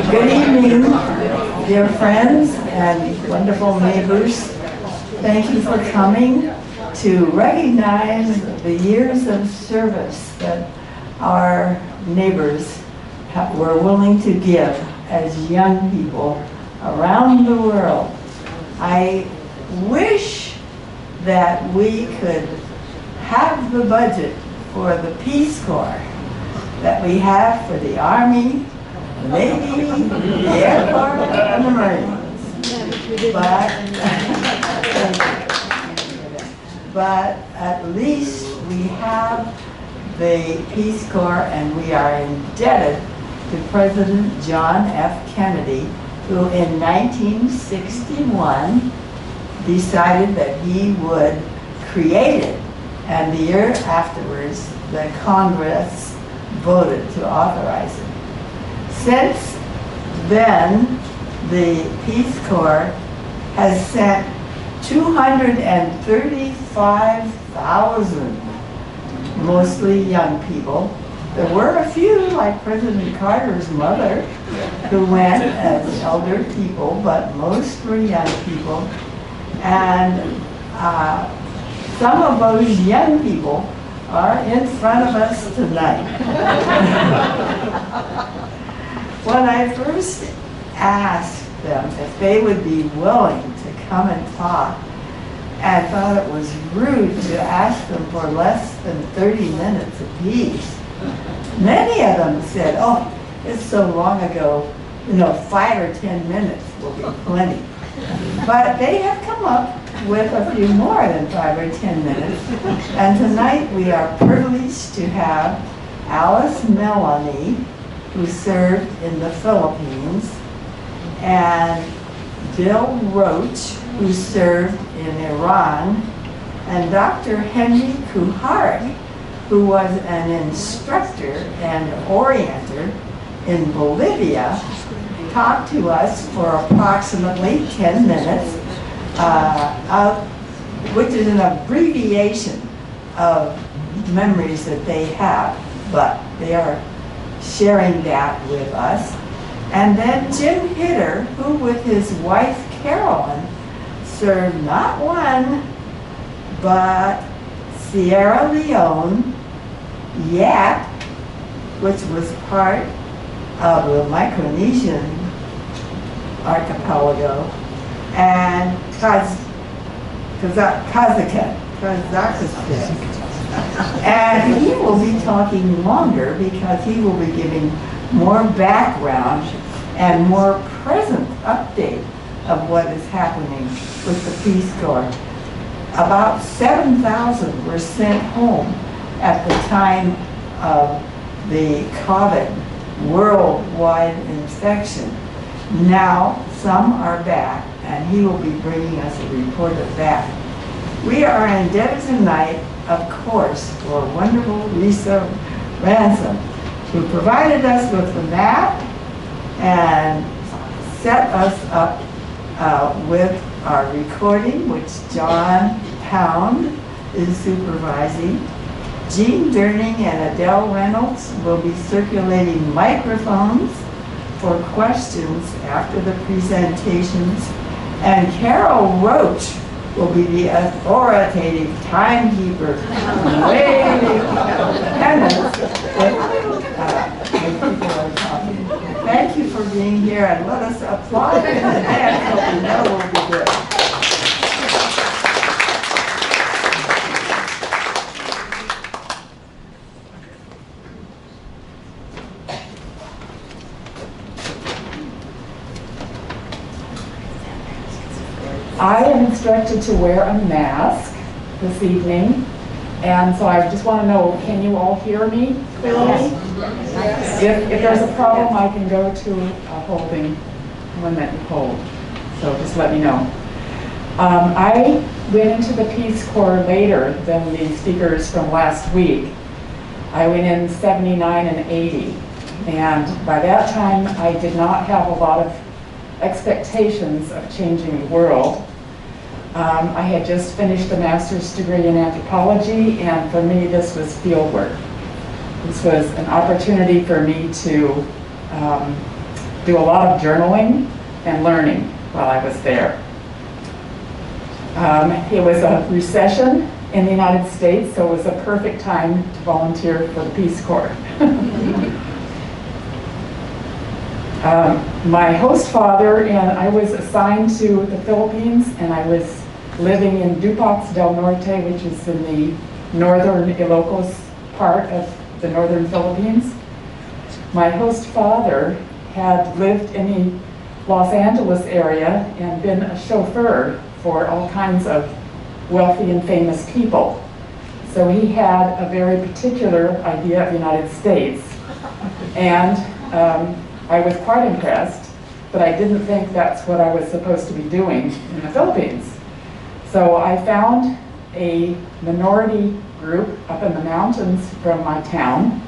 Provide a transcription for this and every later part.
Good evening, dear friends and wonderful neighbors. Thank you for coming to recognize the years of service that our neighbors were willing to give as young people around the world. I wish that we could have the budget for the Peace Corps that we have for the Army, the Navy, the Air Force, and the Marines. But at least we have the Peace Corps, and we are indebted to President John F. Kennedy, who in 1961 decided that he would create it, and the year afterwards the Congress voted to authorize it. Since then, the Peace Corps has sent 235,000, mostly young people. There were a few, like President Carter's mother, who went as elder people, but most were young people. And some of those young people are in front of us tonight. When I first asked them if they would be willing to come and talk, I thought it was rude to ask them for less than 30 minutes apiece. Many of them said, oh, it's so long ago, 5 or 10 minutes will be plenty. But they have come up with a few more than 5 or 10 minutes. And tonight we are privileged to have Alice Meleney, who served in the Philippines, and Bill Roach, who served in Iran, and Dr. Henry Kuharic, who was an instructor and orienter in Bolivia, talked to us for approximately 10 minutes, which is an abbreviation of memories that they have, but they are sharing that with us. And then Jim Hitter, who with his wife Carolyn served not one, but Sierra Leone, Yap, which was part of the Micronesian archipelago, and Kazakhstan. And he will be talking longer because he will be giving more background and more present update of what is happening with the Peace Corps. About 7,000 were sent home at the time of the COVID worldwide infection. Now some are back, and he will be bringing us a report of that. We are indebted tonight, of course, for wonderful Lisa Ransom, who provided us with the map and set us up with our recording, which John Pound is supervising. Jean Durning and Adele Reynolds will be circulating microphones for questions after the presentations, and Carol Roach will be the authoritative timekeeper, waving pennants when people are talking. Thank you for being here, and let us applaud in advance so we know we'll be good. I am instructed to wear a mask this evening, and so I just want to know, can you all hear me clearly? Yes. If there's a problem, I can go to a holding limit and hold, so just let me know. I went into the Peace Corps later than the speakers from last week. I went in 79 and 80, and by that time I did not have a lot of expectations of changing the world. I had just finished a master's degree in anthropology, and for me this was field work. This was an opportunity for me to do a lot of journaling and learning while I was there. It was a recession in the United States, so it was a perfect time to volunteer for the Peace Corps. My host father and I was assigned to the Philippines, and I was living in Dupax del Norte, which is in the northern Ilocos part of the northern Philippines. My host father had lived in the Los Angeles area and been a chauffeur for all kinds of wealthy and famous people. So he had a very particular idea of the United States. And I was quite impressed, but I didn't think that's what I was supposed to be doing in the Philippines. So I found a minority group up in the mountains from my town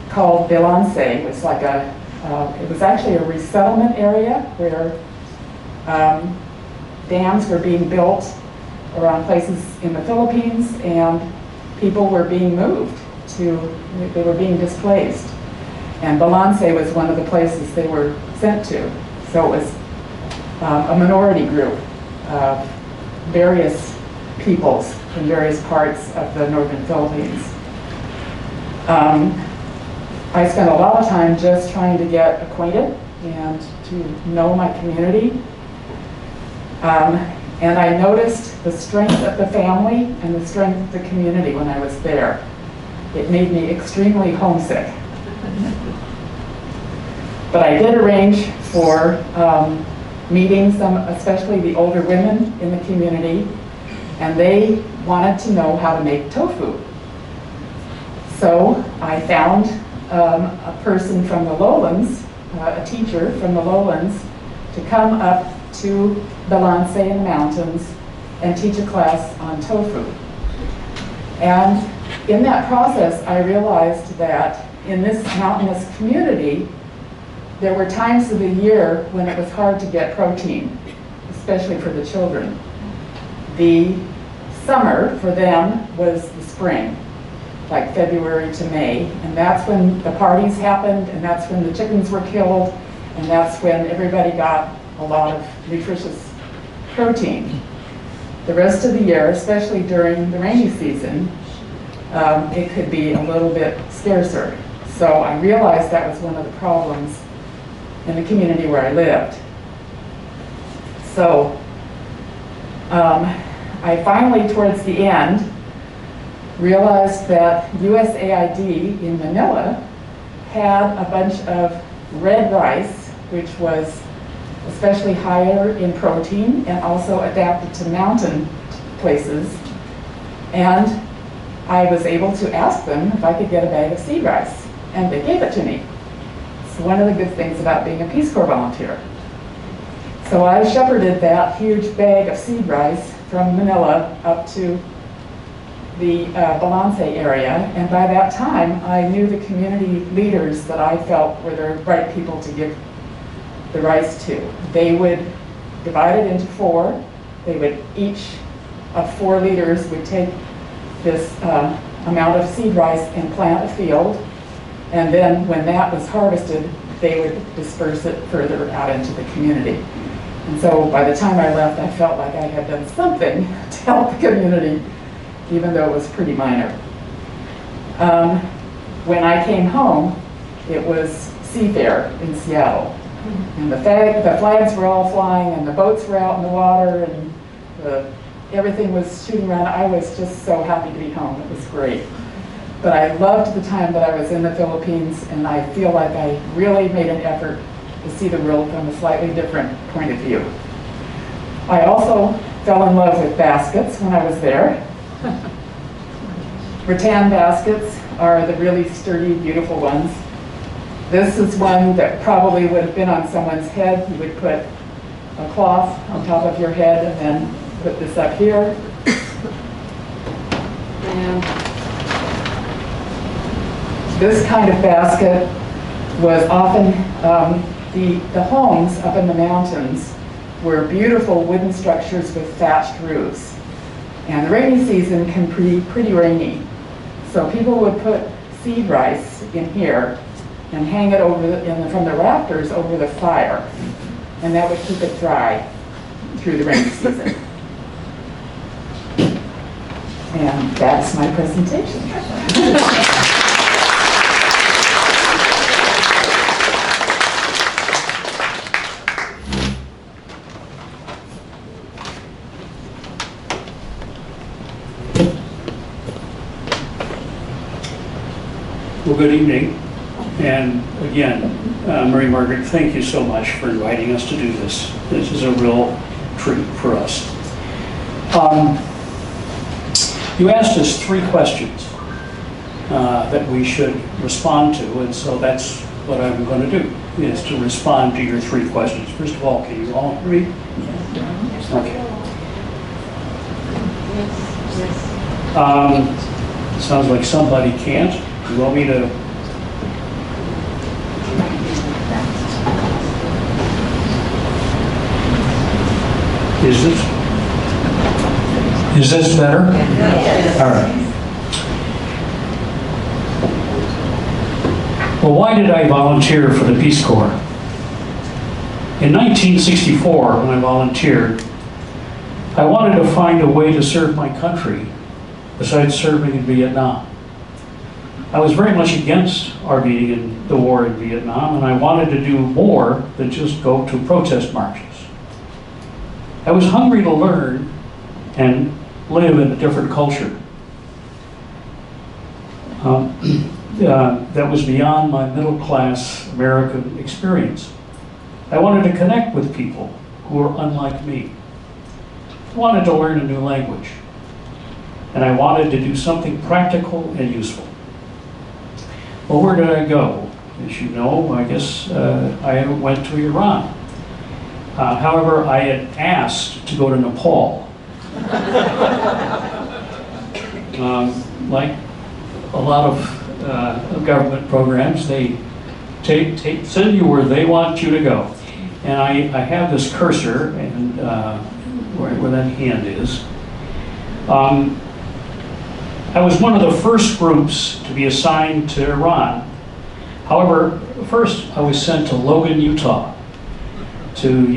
called Leone. It was like it was actually a resettlement area where dams were being built around places in the Philippines, and people were being moved they were being displaced. And Leone was one of the places they were sent to. So it was a minority group of various peoples in various parts of the northern Philippines. I spent a lot of time just trying to get acquainted and to know my community. And I noticed the strength of the family and the strength of the community when I was there. It made me extremely homesick. But I did arrange for meetings, especially the older women in the community, and they wanted to know how to make tofu. So I found a person from the lowlands, a teacher from the lowlands, to come up to Leone in the mountains and teach a class on tofu. And in that process, I realized that in this mountainous community, there were times of the year when it was hard to get protein, especially for the children. The summer for them was the spring, like February to May, and that's when the parties happened, and that's when the chickens were killed, and that's when everybody got a lot of nutritious protein. The rest of the year, especially during the rainy season, it could be a little bit scarcer. So I realized that was one of the problems in the community where I lived. So I finally, towards the end, realized that USAID in Manila had a bunch of red rice, which was especially higher in protein and also adapted to mountain places. And I was able to ask them if I could get a bag of seed rice, and they gave it to me. It's one of the good things about being a Peace Corps volunteer. So I shepherded that huge bag of seed rice from Manila up to the Leone area, and by that time I knew the community leaders that I felt were the right people to give the rice to. They would divide it into four. They would, each of 4 leaders would take this amount of seed rice and plant a field, and then when that was harvested, they would disperse it further out into the community. And so by the time I left, I felt like I had done something to help the community, even though it was pretty minor. When I came home, it was Seafair in Seattle. And the flags were all flying, and the boats were out in the water, and everything was shooting around. I was just so happy to be home. It was great. But I loved the time that I was in the Philippines, and I feel like I really made an effort to see the world from a slightly different point of view. I also fell in love with baskets when I was there. Rattan baskets are the really sturdy, beautiful ones. This is one that probably would have been on someone's head. You would put a cloth on top of your head and then put this up here. And this kind of basket was often, the homes up in the mountains were beautiful wooden structures with thatched roofs. And the rainy season can be pretty rainy. So people would put seed rice in here, and hang it over from the rafters over the fire. And that would keep it dry through the rainy season. And that's my presentation. Well, good evening. And again, Mary Margaret, thank you so much for inviting us to do this. This is a real treat for us. You asked us 3 questions that we should respond to, and so that's what I'm going to do, is to respond to your 3 questions. First of all, can you all hear me? Okay. Sounds like somebody can't. You want me to? Is this better? Yes. All right. Well, why did I volunteer for the Peace Corps? In 1964, when I volunteered, I wanted to find a way to serve my country besides serving in Vietnam. I was very much against our being in the war in Vietnam, and I wanted to do more than just go to protest marches. I was hungry to learn and live in a different culture. That was beyond my middle-class American experience. I wanted to connect with people who were unlike me. I wanted to learn a new language, and I wanted to do something practical and useful. Well, where did I go? As you know, I guess I went to Iran. However, I had asked to go to Nepal. Like a lot of government programs, they send you where they want you to go. And I have this cursor, and where that hand is. I was one of the first groups to be assigned to Iran. However, first I was sent to Logan, Utah, to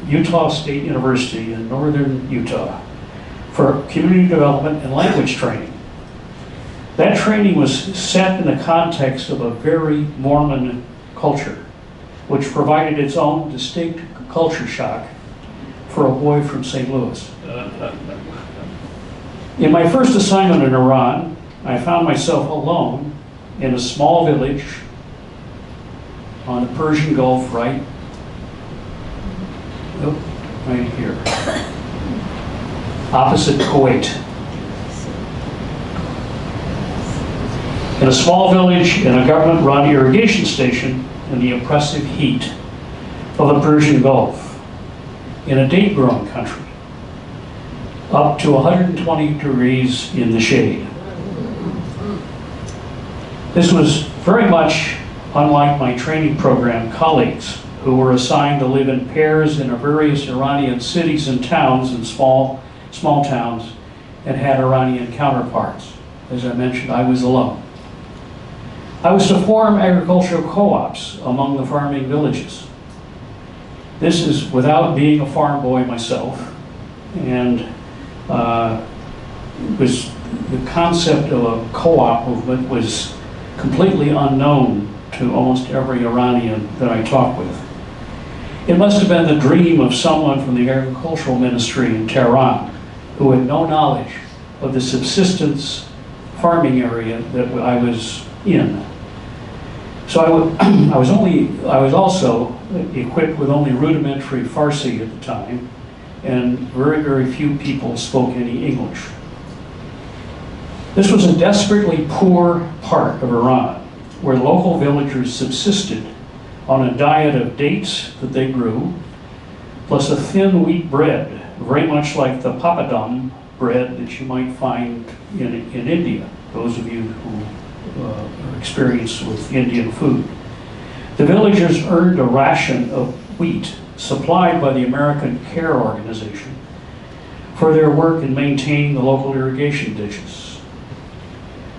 Utah State University in northern Utah for community development and language training. That training was set in the context of a very Mormon culture, which provided its own distinct culture shock for a boy from St. Louis. In my first assignment in Iran, I found myself alone in a small village on the Persian Gulf, right here, opposite Kuwait. In a small village in a government-run irrigation station in the oppressive heat of the Persian Gulf, in a date-growing country, up to 120 degrees in the shade. This was very much unlike my training program colleagues who were assigned to live in pairs in various Iranian cities and towns and small towns and had Iranian counterparts. As I mentioned, I was alone. I was to form agricultural co-ops among the farming villages. This is without being a farm boy myself, and the concept of a co-op movement was completely unknown to almost every Iranian that I talked with. It must have been the dream of someone from the agricultural ministry in Tehran who had no knowledge of the subsistence farming area that I was in. So I was also equipped with only rudimentary Farsi at the time, and very, very few people spoke any English. This was a desperately poor part of Iran, where local villagers subsisted on a diet of dates that they grew, plus a thin wheat bread, very much like the papadum bread that you might find in India, those of you who are experienced with Indian food. The villagers earned a ration of wheat supplied by the American Care Organization for their work in maintaining the local irrigation ditches.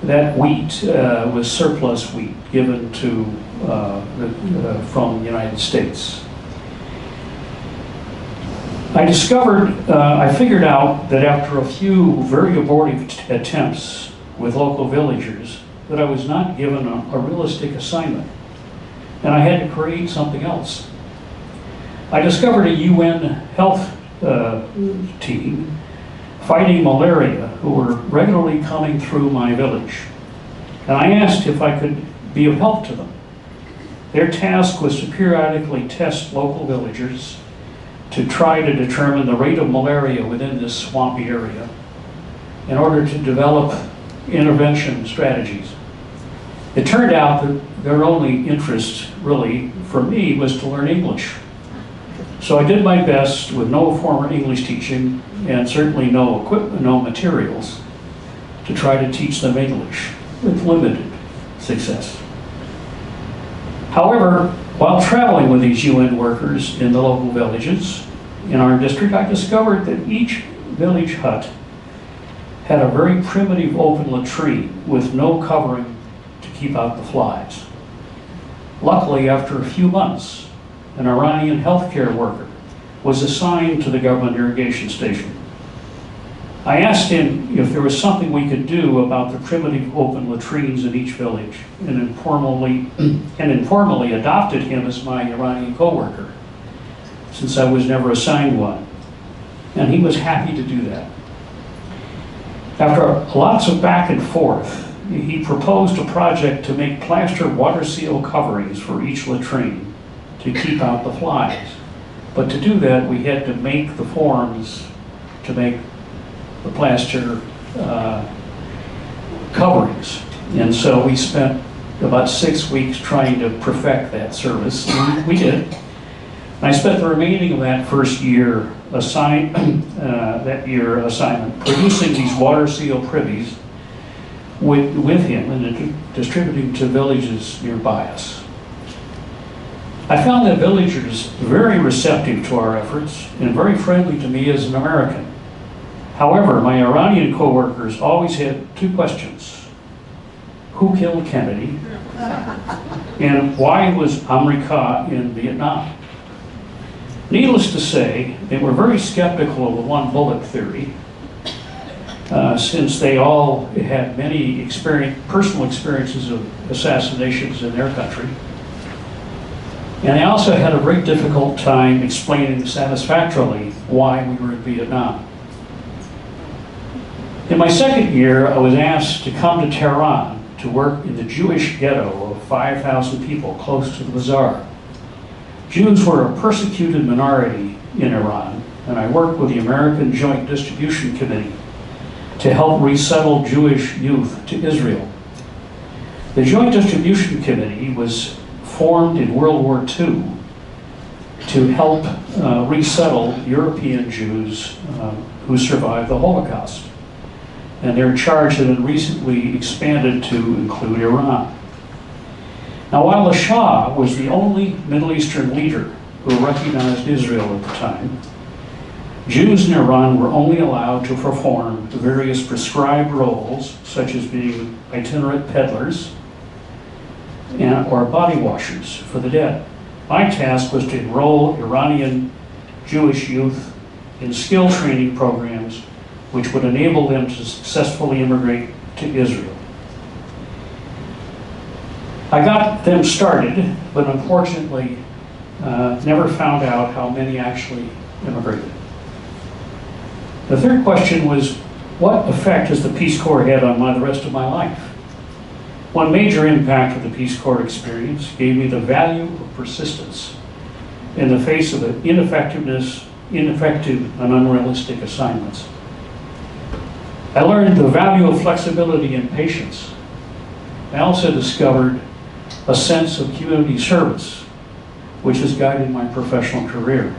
that wheat was surplus wheat given to from the United States. I figured out that after a few very abortive attempts with local villagers, that I was not given a realistic assignment, and I had to create something else. I discovered a UN health team fighting malaria who were regularly coming through my village, and I asked if I could be of help to them. Their task was to periodically test local villagers to try to determine the rate of malaria within this swampy area in order to develop intervention strategies. It turned out that their only interest, really, for me, was to learn English. So I did my best with no former English teaching and certainly no equipment, no materials, to try to teach them English with limited success. However, while traveling with these UN workers in the local villages in our district, I discovered that each village hut had a very primitive open latrine with no covering to keep out the flies. Luckily, after a few months, an Iranian healthcare worker was assigned to the government irrigation station. I asked him if there was something we could do about the primitive open latrines in each village, and informally adopted him as my Iranian co-worker, since I was never assigned one. And he was happy to do that. After lots of back and forth, he proposed a project to make plaster water seal coverings for each latrine to keep out the flies. But to do that, we had to make the forms to make the plaster coverings. And so we spent about 6 weeks trying to perfect that service. We did. And I spent the remaining of that first year assignment producing these water seal privies with him and distributing to villages nearby us. I found the villagers very receptive to our efforts and very friendly to me as an American. However, my Iranian co-workers always had two questions. Who killed Kennedy? And why was America in Vietnam? Needless to say, they were very skeptical of the one bullet theory, since they all had many personal experiences of assassinations in their country. And they also had a very difficult time explaining satisfactorily why we were in Vietnam. In my second year, I was asked to come to Tehran to work in the Jewish ghetto of 5,000 people close to the bazaar. Jews were a persecuted minority in Iran, and I worked with the American Joint Distribution Committee to help resettle Jewish youth to Israel. The Joint Distribution Committee was formed in World War II to help resettle European Jews who survived the Holocaust. And their charge had been recently expanded to include Iran. Now, while the Shah was the only Middle Eastern leader who recognized Israel at the time, Jews in Iran were only allowed to perform the various prescribed roles, such as being itinerant peddlers or body washers for the dead. My task was to enroll Iranian Jewish youth in skill training programs which would enable them to successfully immigrate to Israel. I got them started, but unfortunately never found out how many actually immigrated. The third question was, what effect has the Peace Corps had on the rest of my life? One major impact of the Peace Corps experience gave me the value of persistence in the face of ineffective and unrealistic assignments. I learned the value of flexibility and patience. I also discovered a sense of community service, which has guided my professional career.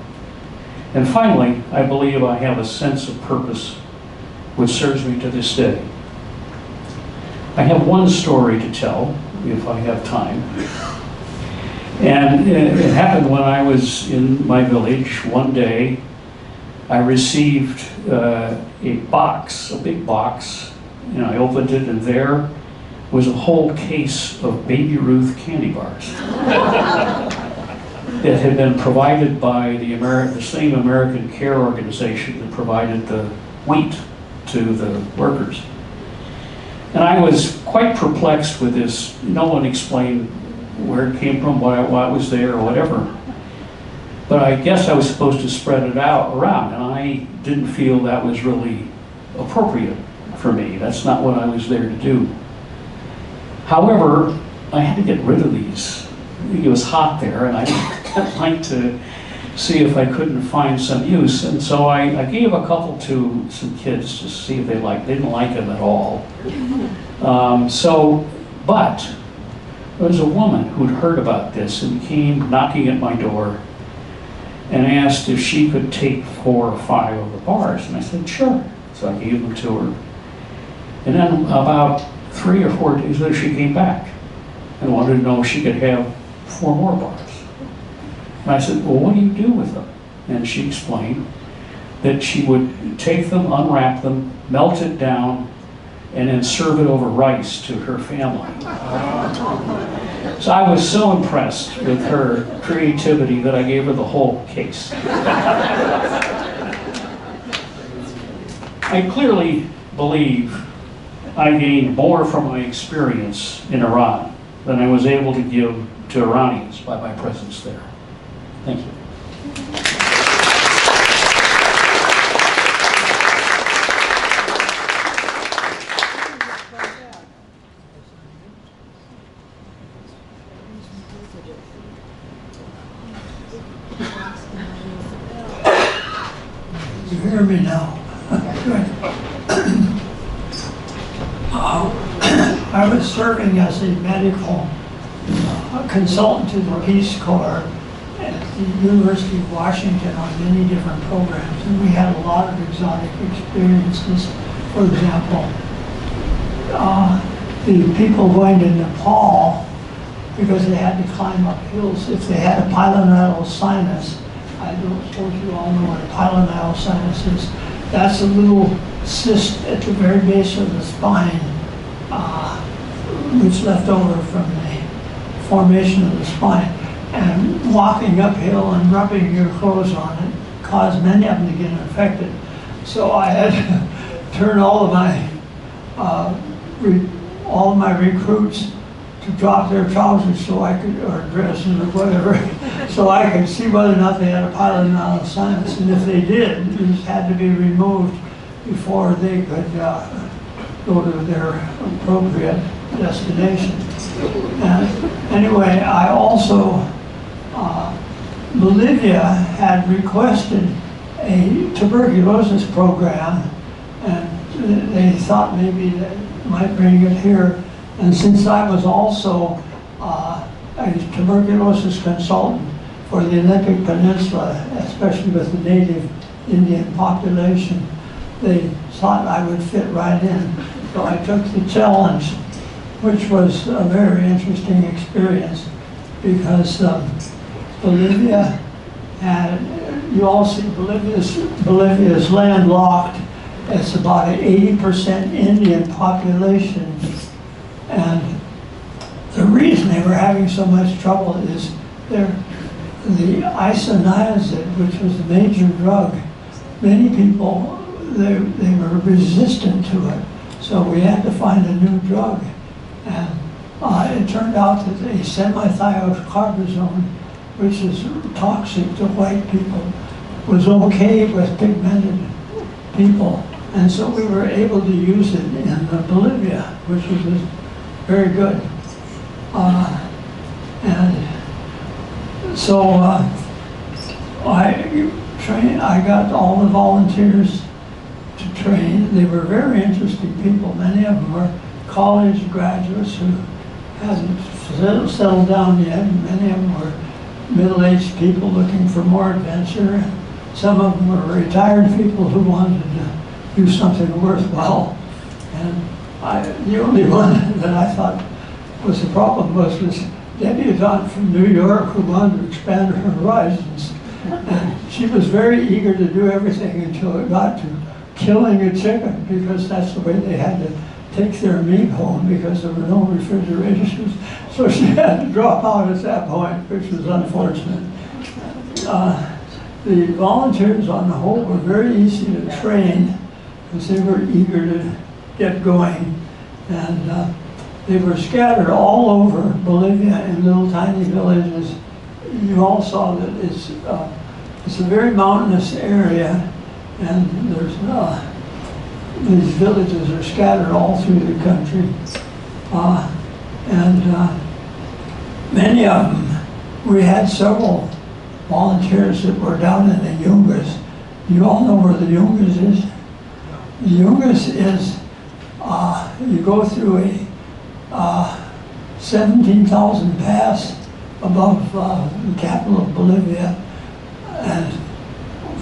And finally, I believe I have a sense of purpose, which serves me to this day. I have one story to tell, if I have time. And it happened when I was in my village. One day, I received a box, a big box, and I opened it, and there was a whole case of Baby Ruth candy bars that had been provided by the same American Care Organization that provided the wheat to the workers. And I was quite perplexed with this. No one explained where it came from, why it was there, or whatever. But I guess I was supposed to spread it out around, and I didn't feel that was really appropriate for me. That's not what I was there to do. However, I had to get rid of these. It was hot there, and I'd like to see if I couldn't find some use. And so I gave a couple to some kids to see if they liked. They didn't like them at all. But there was a woman who'd heard about this and came knocking at my door and asked if she could take 4 or 5 of the bars. And I said, sure. So I gave them to her. And then about 3 or 4 days later, she came back and wanted to know if she could have 4 more bars. And I said, well, what do you do with them? And she explained that she would take them, unwrap them, melt it down, and then serve it over rice to her family. So I was so impressed with her creativity that I gave her the whole case. I clearly believe I gained more from my experience in Iran than I was able to give to Iranians by my presence there. Thank you. You hear me now? Good. I was serving as a medical consultant to the Peace Corps at the University of Washington on many different programs, and we had a lot of exotic experiences. For example, the people going to Nepal, because they had to climb up hills, if they had a pilonidal sinus, I don't suppose you all know what a pilonidal sinus is. That's a little cyst at the very base of the spine, which left over from the formation of the spine. And walking uphill and rubbing your clothes on it caused many of them to get infected. So I had to turn all of my recruits to drop their trousers so I could, or dresses or whatever, so I could see whether or not they had a pilonidal sinus. And if they did, these had to be removed before they could go to their appropriate destination. And anyway, I also, Bolivia had requested a tuberculosis program, and they thought maybe that might bring it here. And since I was also a tuberculosis consultant for the Olympic Peninsula, especially with the native Indian population, they thought I would fit right in. So I took the challenge, which was a very interesting experience, because Bolivia had, you all see Bolivia's landlocked. It's about an 80% Indian population. And the reason they were having so much trouble is the isoniazid, which was the major drug, many people, they were resistant to it. So we had to find a new drug. And it turned out that a semi-thiocarbazone, which is toxic to white people, was okay with pigmented people. And so we were able to use it in Bolivia, which was very good. And so I got all the volunteers to train. They were very interesting people. Many of them were college graduates who hadn't settled down yet. Many of them were middle-aged people looking for more adventure. And some of them were retired people who wanted to do something worthwhile. And the only one that I thought was the problem was this debutante from New York who wanted to expand her horizons. And she was very eager to do everything until it got to killing a chicken, because that's the way they had to take their meat home because there were no refrigerators. So she had to drop out at that point, which was unfortunate. The volunteers on the whole were very easy to train because they were eager to get going. And they were scattered all over Bolivia in little tiny villages. You all saw that it's a very mountainous area, and there's these villages are scattered all through the country. Many of them, we had several volunteers that were down in the Yungas. You all know where the Yungas is? The Yungas is, you go through a 17,000 pass above the capital of Bolivia, and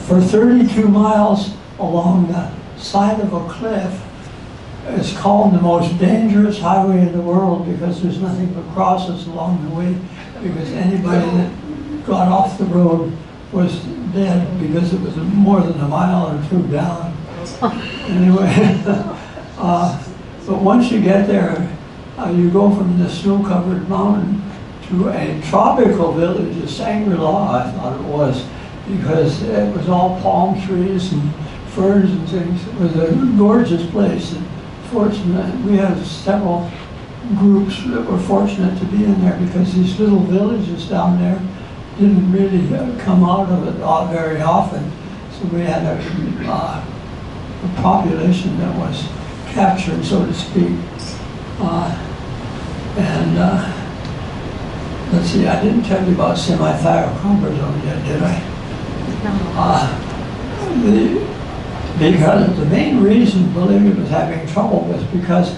for 32 miles along the side of a cliff. It's called the most dangerous highway in the world because there's nothing but crosses along the way, because anybody that got off the road was dead because it was more than a mile or two down. Anyway, but once you get there, you go from the snow-covered mountain to a tropical village, a Shangri-La, I thought it was, because it was all palm trees and ferns and things. It was a gorgeous place. And fortunate, we had several groups that were fortunate to be in there because these little villages down there didn't really come out of it very often. So we had a population that was captured, so to speak. Let's see, I didn't tell you about semi-thiocarbazone yet, did I? Because the main reason Bolivia was having trouble was because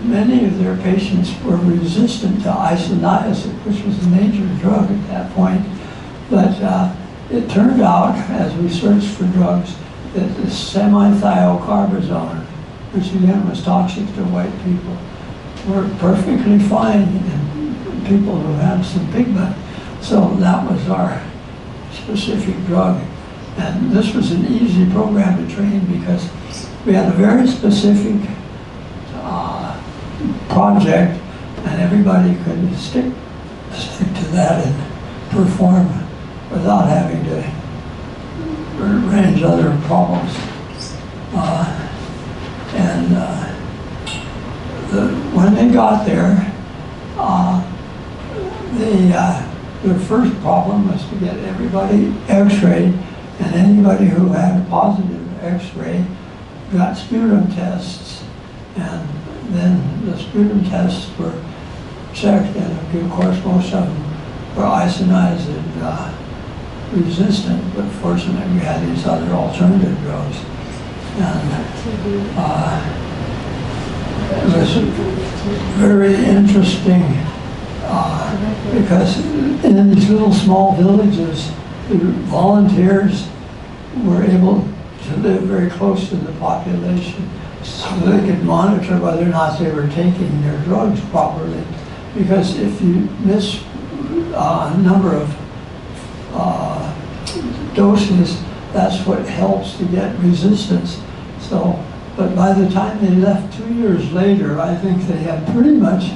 many of their patients were resistant to isoniazid, which was a major drug at that point. But it turned out, as we searched for drugs, that the semi-thiocarbazone, which again was toxic to white people, worked perfectly fine in people who had some pigment. So that was our specific drug. And this was an easy program to train because we had a very specific project, and everybody could stick to that and perform without having to arrange other problems. When they got there, their first problem was to get everybody x-rayed, and anybody who had a positive x-ray got sputum tests, and then the sputum tests were checked, and of course most of them were isoniazid resistant, but fortunately we had these other alternative drugs. And it was very interesting because in these little small villages, the volunteers were able to live very close to the population so they could monitor whether or not they were taking their drugs properly. Because if you miss a number of doses, that's what helps to get resistance. So, but by the time they left 2 years later, I think they had pretty much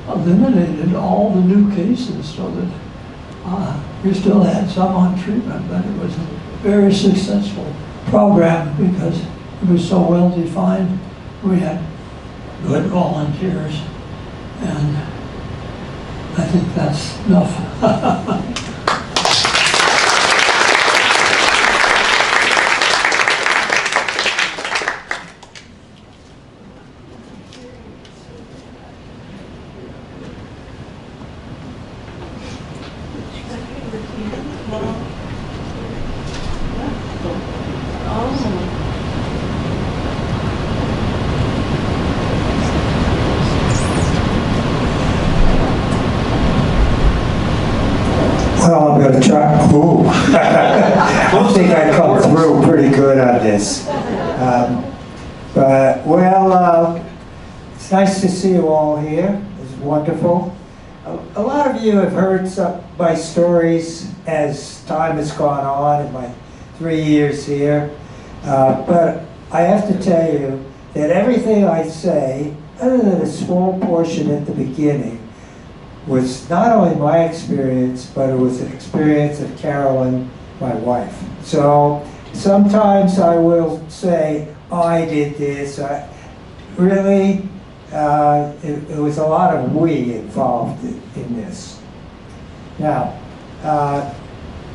eliminated all the new cases, so that we still had some on treatment, but it was a very successful program because it was so well defined. We had good volunteers, and I think that's enough. Well, I'm going to try. Ooh. I think I come through pretty good on this. It's nice to see you all here. It's wonderful. A lot of you have heard my stories as time has gone on in my 3 years here. But I have to tell you that everything I say, other than a small portion at the beginning, was not only my experience, but it was an experience of Carolyn, my wife. So sometimes I will say, I did this. Really, it was a lot of we involved in this. Now,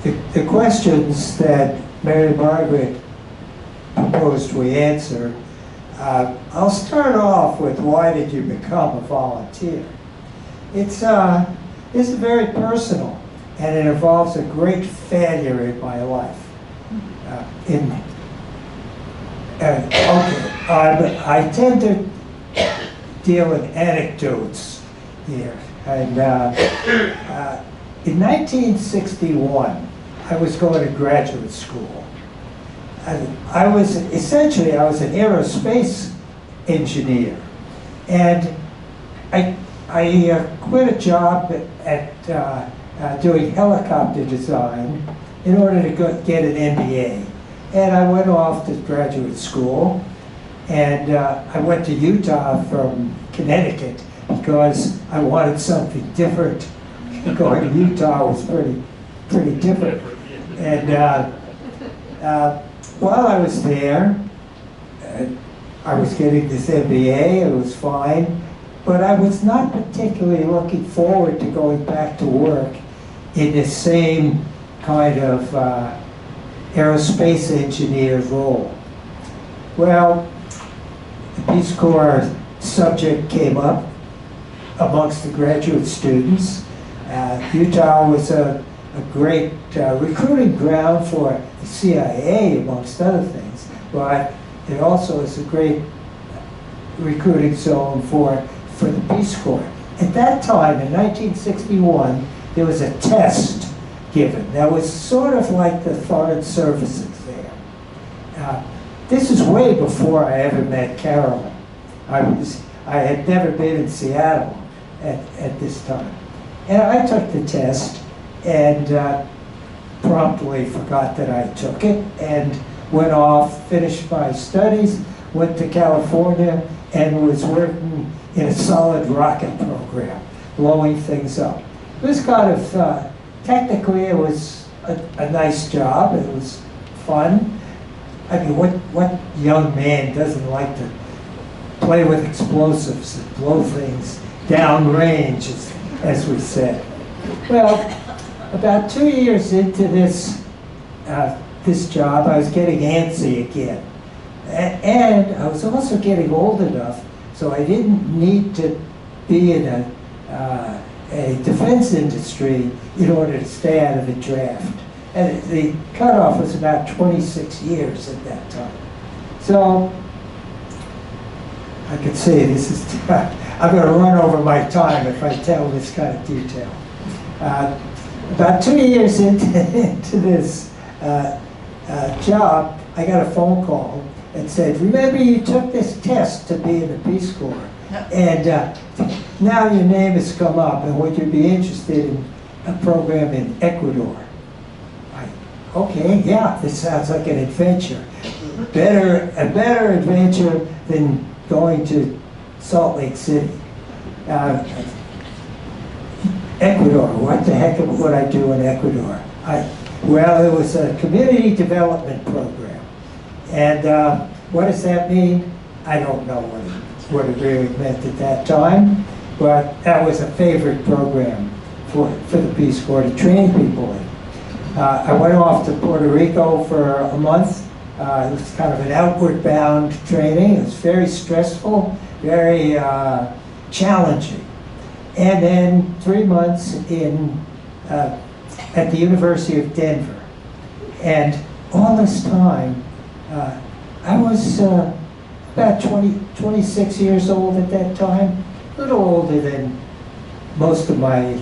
the questions that Mary Margaret proposed we answer, I'll start off with, why did you become a volunteer? It's very personal, and it involves a great failure in my life. I tend to deal in anecdotes here. And in 1961, I was going to graduate school. I was an aerospace engineer, and I quit a job at doing helicopter design in order to get an MBA. And I went off to graduate school, and I went to Utah from Connecticut because I wanted something different. Going to Utah was pretty different. And while I was there, I was getting this MBA, it was fine, but I was not particularly looking forward to going back to work in the same kind of aerospace engineer role. Well, the Peace Corps subject came up amongst the graduate students. Utah was a great recruiting ground for the CIA, amongst other things, but it also is a great recruiting zone for the Peace Corps. At that time, in 1961, there was a test given that was sort of like the Foreign Services there. This is way before I ever met Carolyn. I had never been in Seattle at this time. And I took the test and promptly forgot that I took it and went off, finished my studies, went to California, and was working in a solid rocket program, blowing things up. It was kind of, technically it was a nice job, it was fun. I mean, what young man doesn't like to play with explosives and blow things downrange, as we said. Well, about 2 years into this job, I was getting antsy again. And I was also getting old enough, so I didn't need to be in a defense industry in order to stay out of the draft. And the cutoff was about 26 years at that time. So I could say this is, I'm going to run over my time if I tell this kind of detail. About 2 years into this job, I got a phone call and said, remember you took this test to be in the Peace Corps, and now your name has come up, and would you be interested in a program in Ecuador? Okay, yeah, this sounds like an adventure. A better adventure than going to Salt Lake City. Ecuador, what the heck would I do in Ecuador? Well, it was a community development program. And what does that mean? I don't know what it really meant at that time, but that was a favorite program for the Peace Corps to train people in. I went off to Puerto Rico for a month. It was kind of an outward bound training. It was very stressful, very challenging. And then 3 months at the University of Denver. And all this time, I was about 26 years old at that time, a little older than most of my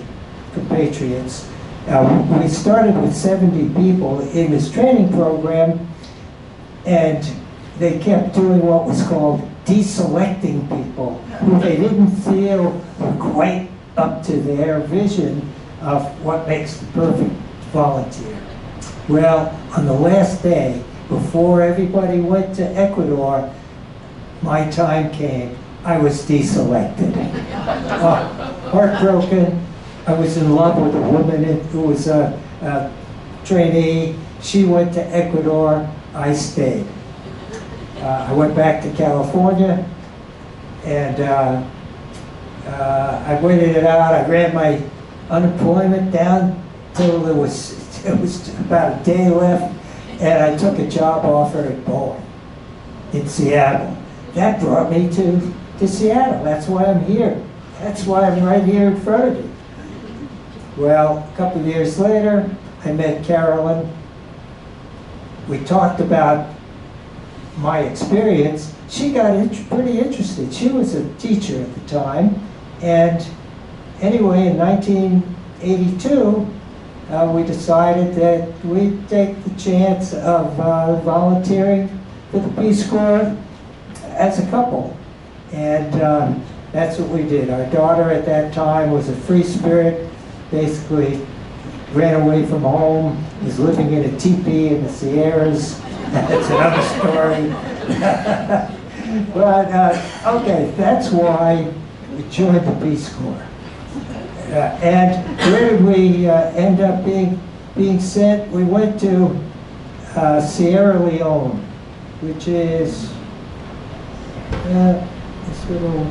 compatriots. We started with 70 people in this training program, and they kept doing what was called deselecting people who they didn't feel were quite up to their vision of what makes the perfect volunteer. Well, on the last day, before everybody went to Ecuador, my time came, I was deselected. Heartbroken. I was in love with a woman who was a trainee. She went to Ecuador. I stayed. I went back to California, and I waited it out. I ran my unemployment down till there was about a day left, and I took a job offer at Boeing in Seattle. That brought me to Seattle. That's why I'm here. That's why I'm right here in front of you. Well, a couple of years later, I met Carolyn. We talked about my experience. She got pretty interested. She was a teacher at the time. And anyway, in 1982, we decided that we'd take the chance of volunteering for the Peace Corps as a couple. And that's what we did. Our daughter at that time was a free spirit, basically ran away from home, was living in a teepee in the Sierras. That's another story. But, okay, that's why we joined the Peace Corps. And where did we end up being sent? We went to Sierra Leone, which is this little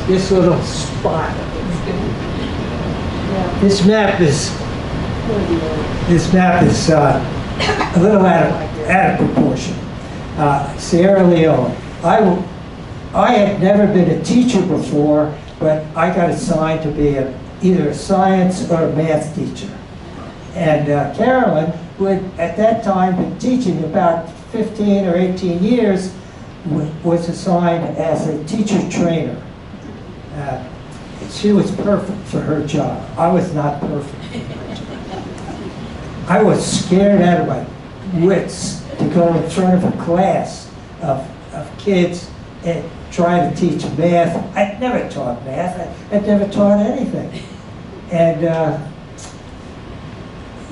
this little spot. This map is a little out of proportion. Sierra Leone. I had never been a teacher before, but I got assigned to be either a science or a math teacher. And Carolyn, who had at that time been teaching about 15 or 18 years, was assigned as a teacher trainer. She was perfect for her job. I was not perfect. I was scared out of my wits to go in front of a class of kids and try to teach math. I'd never taught math. I'd never taught anything. And,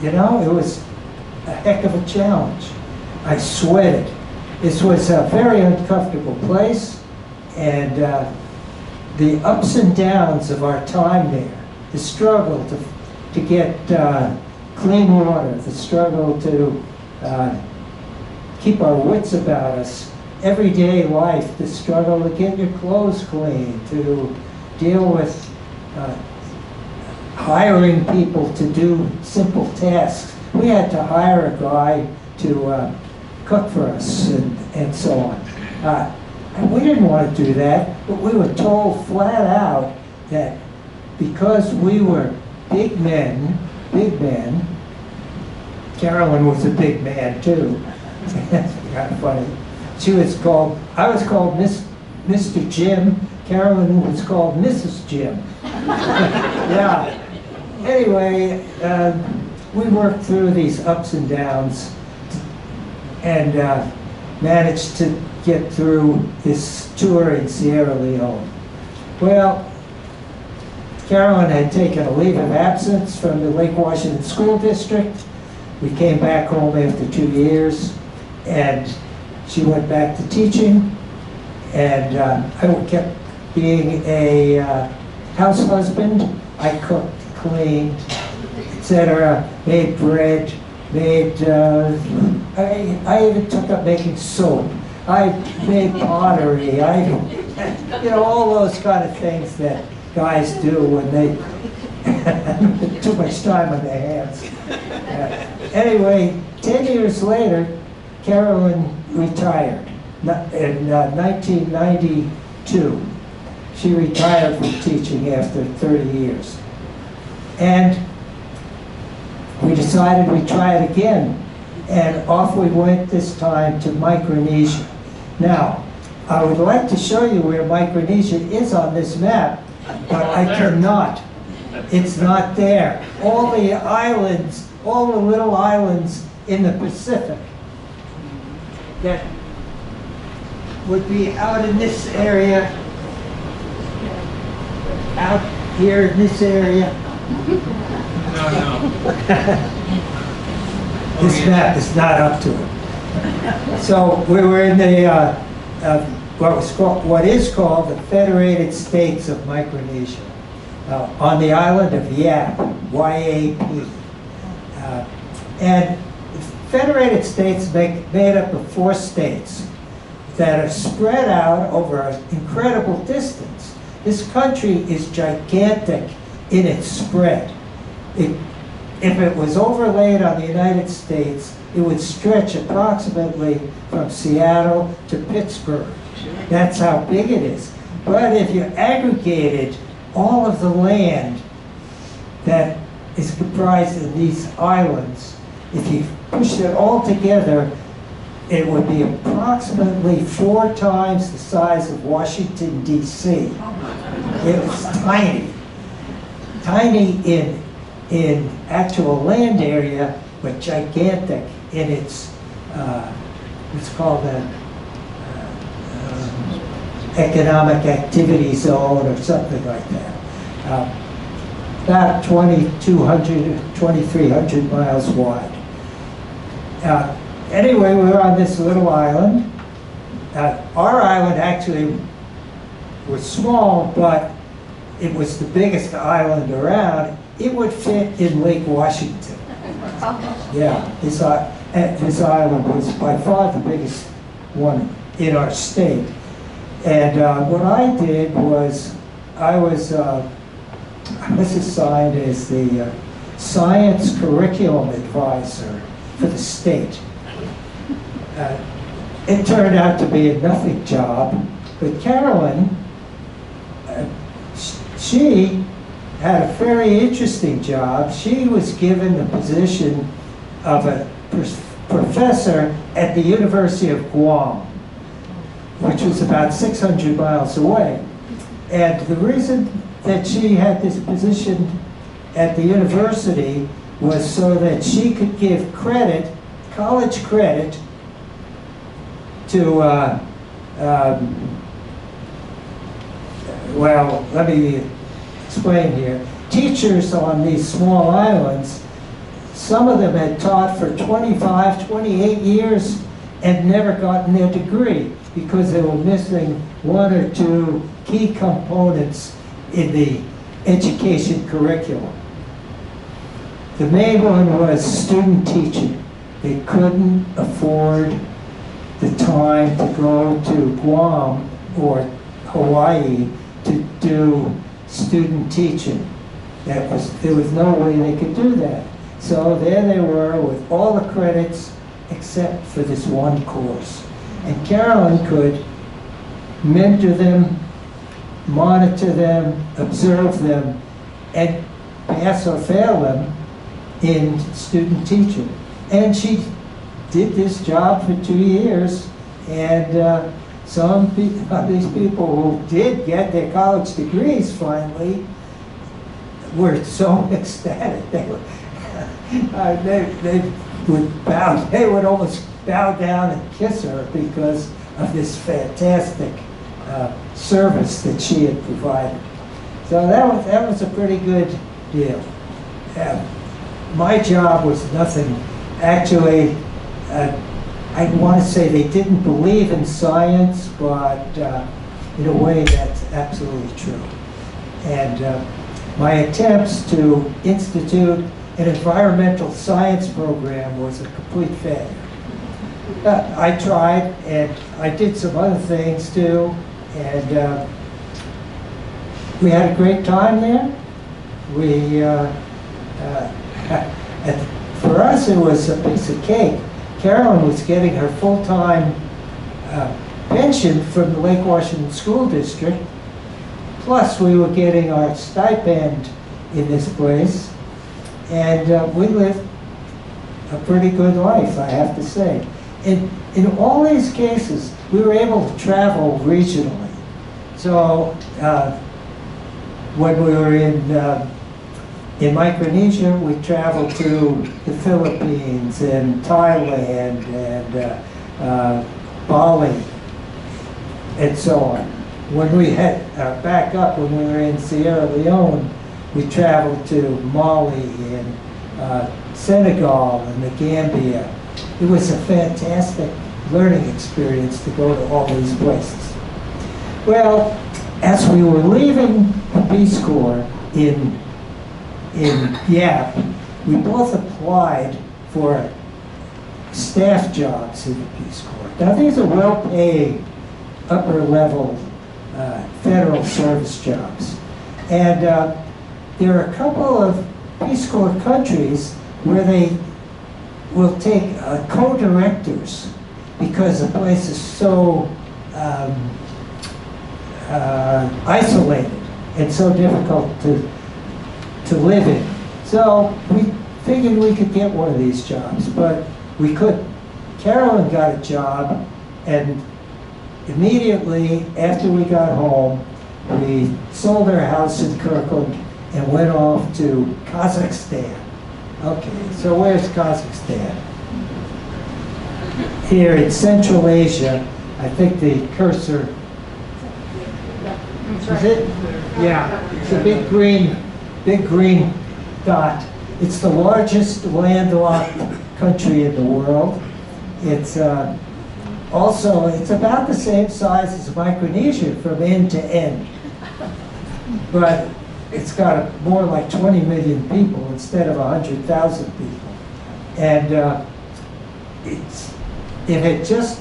you know, it was a heck of a challenge. I sweated. This was a very uncomfortable place, and the ups and downs of our time there, the struggle to get clean water, the struggle to keep our wits about us, everyday life, the struggle to get your clothes clean, to deal with hiring people to do simple tasks. We had to hire a guy to cook for us and so on. And we didn't want to do that, but we were told flat out that because we were big men, Carolyn was a big man too. That's kind of funny. I was called Mr. Jim. Carolyn was called Mrs. Jim. Yeah. Anyway, we worked through these ups and downs and managed to get through this tour in Sierra Leone. Well, Carolyn had taken a leave of absence from the Lake Washington School District. We came back home after 2 years, and she went back to teaching, and I kept being a house husband. I cooked, cleaned, etc., made bread, I even took up making soap. I made pottery. All those kind of things that guys do when they too much time on their hands. Anyway, 10 years later, Carolyn retired in 1992. She retired from teaching after 30 years. And we decided we'd try it again. And off we went this time to Micronesia. Now, I would like to show you where Micronesia is on this map, but I cannot. It's not there. All the islands, all the little islands in the Pacific that would be out in this area, out here in this area, This map is not up to it. So we were in the what is called the Federated States of Micronesia, on the island of Yap, Y-A-P. And the Federated States made up of 4 states that are spread out over an incredible distance. This country is gigantic in its spread. If it was overlaid on the United States, it would stretch approximately from Seattle to Pittsburgh. That's how big it is. But if you aggregated all of the land that is comprised of these islands, if you pushed it all together, it would be approximately 4 times the size of Washington, D.C. It was tiny. Tiny in actual land area, but gigantic in its, it's called an economic activity zone or something like that. About 2,200, 2,300 miles wide. Anyway, we were on this little island. Our island actually was small, but it was the biggest island around. It would fit in Lake Washington. Yeah, this island was by far the biggest one in our state. And what I did was, I was assigned as the science curriculum advisor for the state. It turned out to be a nothing job, but Carolyn, she had a very interesting job. She was given the position of a professor at the University of Guam, which was about 600 miles away. And the reason that she had this position at the university was so that she could give credit, college credit, to, well, let me explain here. Teachers on these small islands, some of them had taught for 25, 28 years and never gotten their degree because they were missing 1 or 2 key components in the education curriculum. The main one was student teaching. They couldn't afford the time to go to Guam or Hawaii to do student teaching. There was no way they could do that. So there they were with all the credits except for this one course. And Carolyn could mentor them, monitor them, observe them, and pass or fail them in student teaching. And she did this job for 2 years, and some of these people who did get their college degrees finally were so ecstatic. They would almost bow down and kiss her because of this fantastic service that she had provided. So that was a pretty good deal. My job was nothing. Actually, I want to say they didn't believe in science, but in a way that's absolutely true. And my attempts to institute an environmental science program was a complete failure. I tried, and I did some other things too, and we had a great time there. For us, it was a piece of cake. Carolyn was getting her full-time pension from the Lake Washington School District, plus we were getting our stipend in this place, and we lived a pretty good life, I have to say. In all these cases, we were able to travel regionally. So when we were in Micronesia, we traveled to the Philippines and Thailand and Bali and so on. When we had back up, when we were in Sierra Leone, We traveled to Mali and Senegal and the Gambia. It was a fantastic learning experience to go to all these places. Well, as we were leaving the Peace Corps in Yap, we both applied for staff jobs in the Peace Corps. Now these are well-paying, upper-level federal service jobs. And there are a couple of Peace Corps countries where they will take co-directors because the place is so isolated and so difficult to live in. So we figured we could get one of these jobs, but we couldn't. Carolyn got a job, and immediately after we got home, we sold our house in Kirkland and went off to Kazakhstan. Okay, so where's Kazakhstan? Here in Central Asia. I think the cursor, is it? Yeah, it's a big green dot. It's the largest landlocked country in the world. It's also, it's about the same size as Micronesia from end to end. But it's got more like 20 million people instead of 100,000 people. And it had just,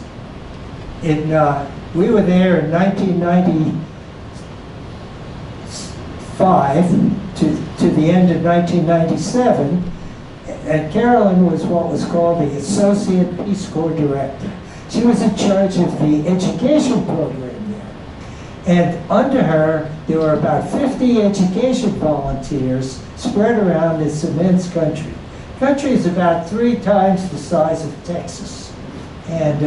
we were there in 1995 to the end of 1997, and Carolyn was what was called the Associate Peace Corps Director. She was in charge of the education program there. And under her, there were about 50 education volunteers spread around this immense country. The country is about 3 times the size of Texas. And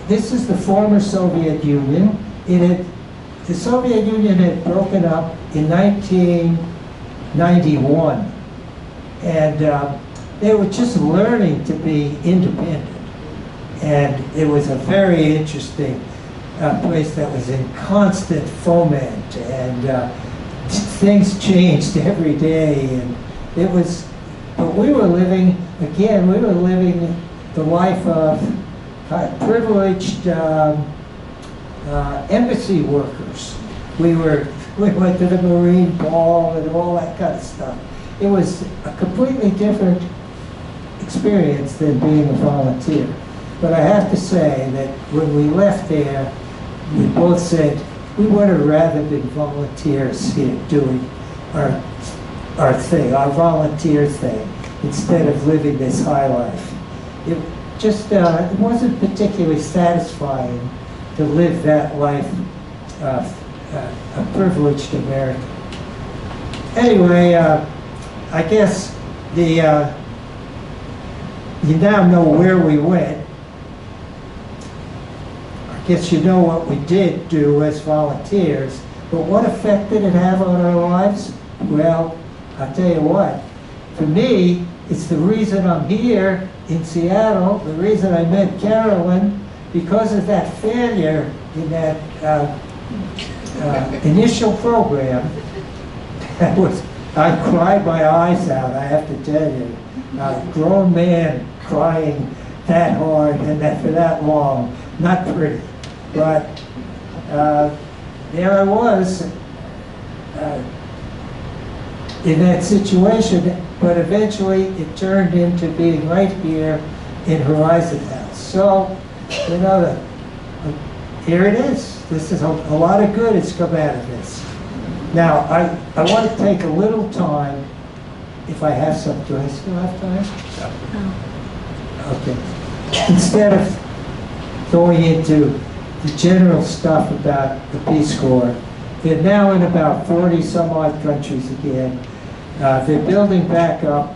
this is the former Soviet Union. The Soviet Union had broken up in 1991. And they were just learning to be independent. And it was a very interesting place that was in constant foment, and things changed every day. And it was, but we were living, again, we were living the life of privileged embassy workers. We went to the Marine Ball and all that kind of stuff. It was a completely different experience than being a volunteer. But I have to say that when we left there, we both said we would have rather been volunteers here doing our thing, our volunteer thing, instead of living this high life. It just, it wasn't particularly satisfying to live that life of a privileged American. Anyway, I guess you now know where we went. I guess you know what we did do as volunteers, but what effect did it have on our lives? Well, I'll tell you what. For me, it's the reason I'm here in Seattle, the reason I met Carolyn, because of that failure in that initial program. I cried my eyes out, I have to tell you. A grown man crying that hard and that for that long, not pretty. But there I was in that situation, but eventually it turned into being right here in Horizon House. So, you know, here it is. This is a lot of good has come out of this. Now, I want to take a little time, if I have some. Do I still have time? Okay. Instead of going into the general stuff about the Peace Corps, they're now in about 40 some odd countries again. They're building back up.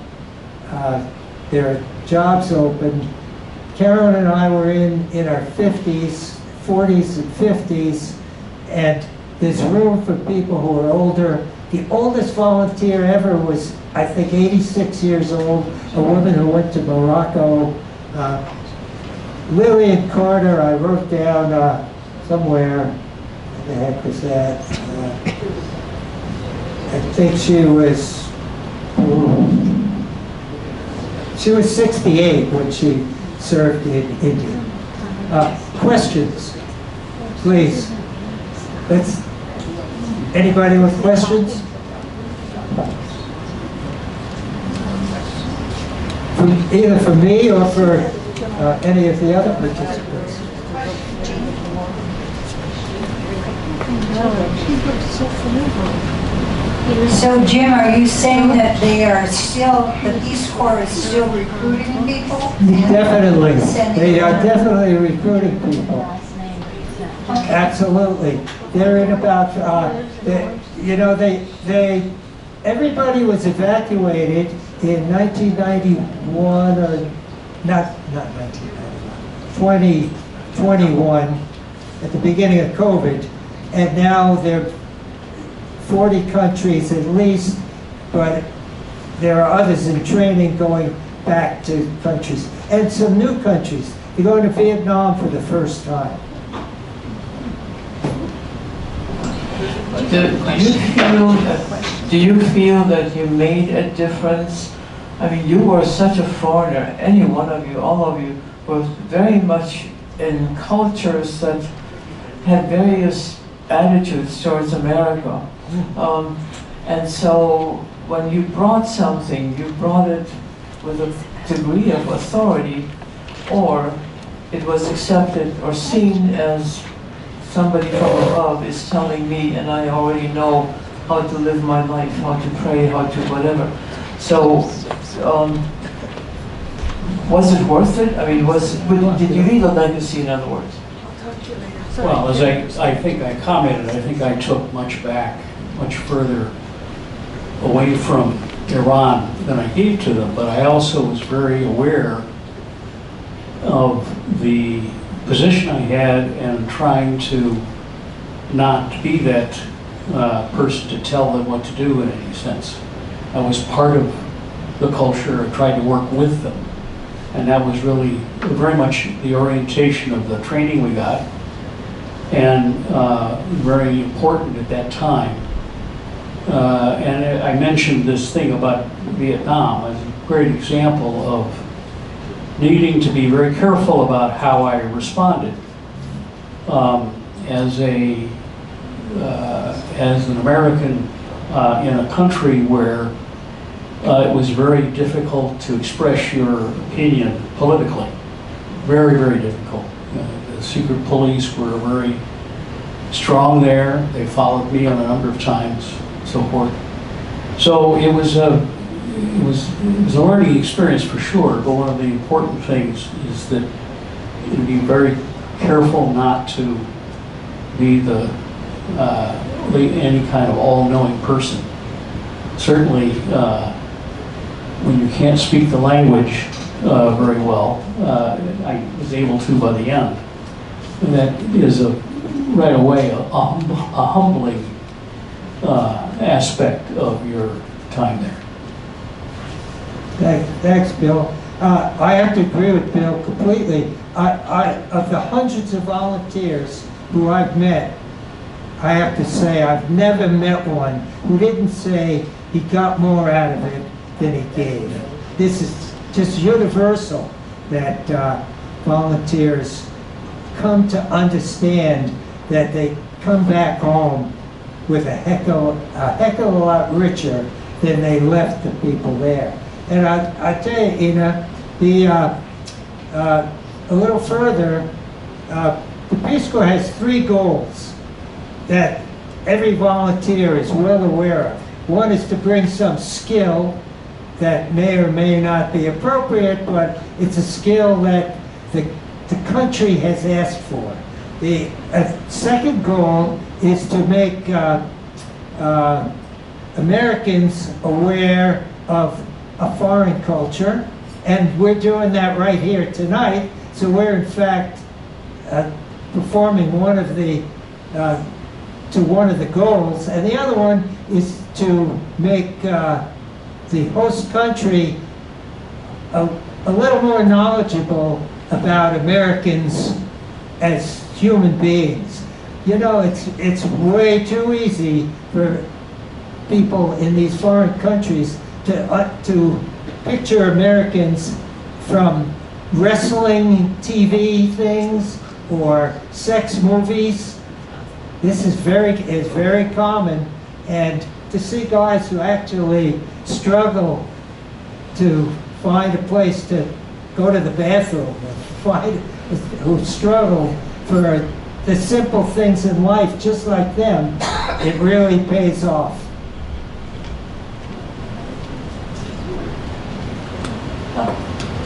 There are jobs open. Carolyn and I were in our 50s, 40s and 50s, and there's room for people who are older. The oldest volunteer ever was, I think, 86 years old, a woman who went to Morocco. Lillian Carter, I wrote down somewhere, what the heck was that? I think she was 68 when she served in India. Questions, please. Anybody with questions? Either for me or for any of the other participants. So Jim, are you saying that the Peace Corps is still recruiting people? Definitely. They are Sending them? definitely recruiting people. Absolutely. They're in about, everybody was evacuated in 1991, or not 1991, 2021, at the beginning of COVID, and now they're 40 countries at least, but there are others in training going back to countries, and some new countries. They're going to Vietnam for the first time. Do you feel that you made a difference? I mean, you were such a foreigner. Any one of you, all of you, were very much in cultures that had various attitudes towards America. And so when you brought something, you brought it with a degree of authority, or it was accepted or seen as somebody from above is telling me, and I already know how to live my life, how to pray, how to whatever. So, was it worth it? I mean, did you leave a legacy, in other words? Well, as I think I commented, I think I took much further away from Iran than I gave to them, but I also was very aware of the position I had and trying to not be that person to tell them what to do in any sense. I was part of the culture. I tried to work with them, and that was really very much the orientation of the training we got, and very important at that time. And I mentioned this thing about Vietnam as a great example of needing to be very careful about how I responded. As an American in a country where it was very difficult to express your opinion politically. Very, very difficult. The secret police were very strong there. They followed me on a number of times, so forth. So it was a learning experience for sure, but one of the important things is that you be very careful not to be any kind of all-knowing person. Certainly, when you can't speak the language very well, I was able to by the end. And that is right away a humbling aspect of your time there. Thanks, Bill. I have to agree with Bill completely. Of the hundreds of volunteers who I've met, I have to say I've never met one who didn't say he got more out of it than he gave. This is just universal, that volunteers come to understand that they come back home with a heck of a lot richer than they left the people there. And I tell you, a little further, the Peace Corps has 3 goals that every volunteer is well aware of. One is to bring some skill that may or may not be appropriate, but it's a skill that the country has asked for. The second goal is to make Americans aware of a foreign culture, and we're doing that right here tonight. So we're in fact performing one of the goals, and the other one is to make the host country a little more knowledgeable about Americans as human beings. You know, it's way too easy for people in these foreign countries to picture Americans from wrestling TV things or sex movies. This is very common, and to see guys who actually struggle to find a place to go to the bathroom, who struggle for the simple things in life just like them, it really pays off.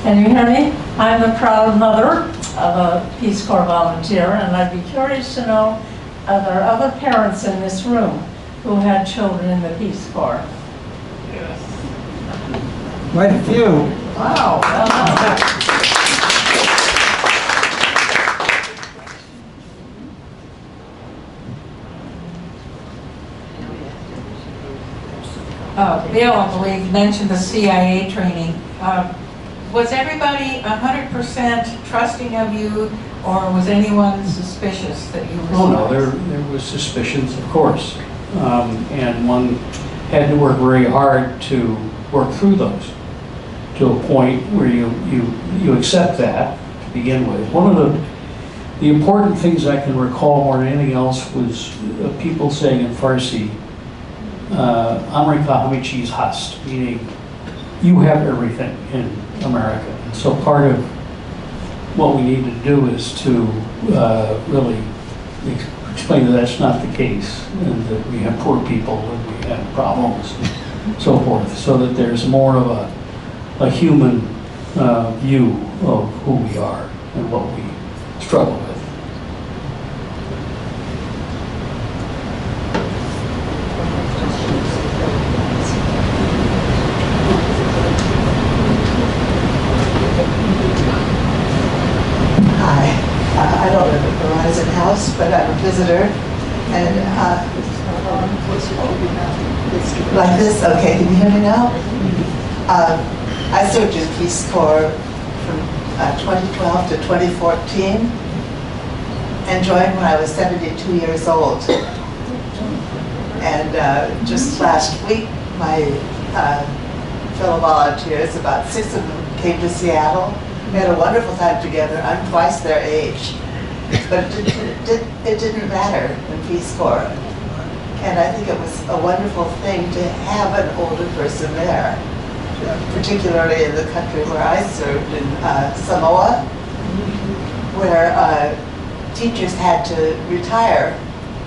Can you hear me? I'm the proud mother of a Peace Corps volunteer, and I'd be curious to know, are there other parents in this room who had children in the Peace Corps? Yes. Quite a few. Wow. Well done. Bill, I believe, mentioned the CIA training. Was everybody 100% trusting of you, or was anyone suspicious that you were? Oh no, there was suspicions, of course, and one had to work very hard to work through those to a point where you accept that to begin with. One of the important things I can recall more than anything else was people saying in Farsi, Amerika hamichiz hast, meaning you have everything in America. And so part of what we need to do is to really explain that that's not the case, and that we have poor people and we have problems and so forth, so that there's more of a human view of who we are and what we struggle with. But I'm a visitor, and like this. Okay, can you hear me now? I served in Peace Corps from 2012 to 2014, and joined when I was 72 years old. And just last week, my fellow volunteers, about 6 of them, came to Seattle. We had a wonderful time together. I'm twice their age. But it didn't matter in Peace Corps. And I think it was a wonderful thing to have an older person there, particularly in the country where I served, in Samoa, where teachers had to retire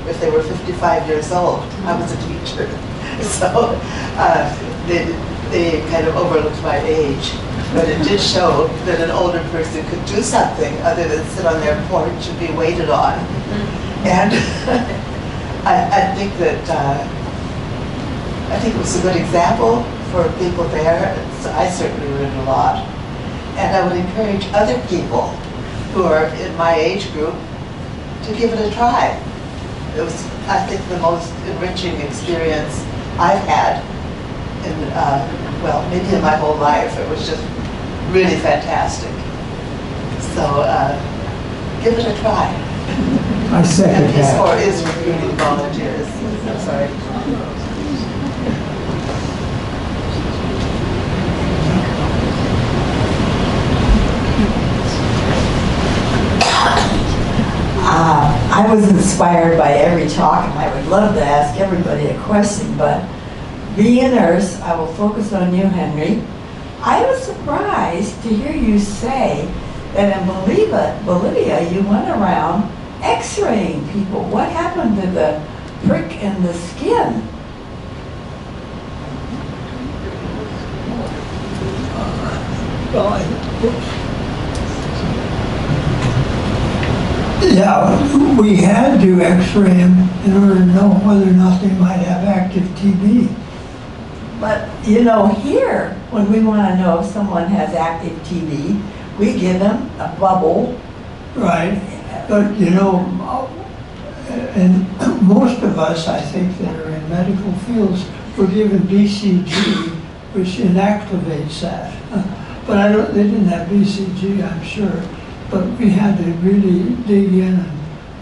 if they were 55 years old. I was a teacher. So they kind of overlooked my age. But it did show that an older person could do something other than sit on their porch and be waited on. And I think that it was a good example for people there. So I certainly learned a lot. And I would encourage other people who are in my age group to give it a try. It was, I think, the most enriching experience I've had in, well, maybe in my whole life. It was just really fantastic. So give it a try. I second and Peace that. Corps is recruiting volunteers. I'm sorry. I was inspired by every talk, and I would love to ask everybody a question, but being a nurse, I will focus on you, Henry. I was surprised to hear you say that in Bolivia you went around x-raying people. What happened to the prick in the skin? Yeah, we had to x-ray them in order to know whether or not they might have active TB. But, you know, here, when we want to know if someone has active TB, we give them a bubble. Right, but you know, and most of us, I think, that are in medical fields, were given BCG, which inactivates that. But they didn't have BCG, I'm sure. But we had to really dig in and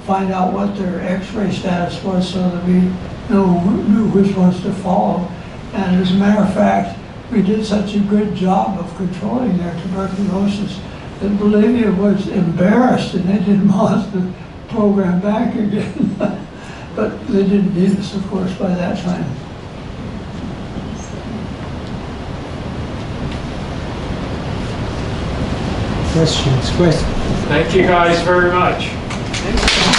find out what their x-ray status was so that we knew which ones to follow. And as a matter of fact, we did such a good job of controlling their tuberculosis that Bolivia was embarrassed and they didn't want the program back again. But they didn't need us, of course, by that time. Questions? Thank you guys very much.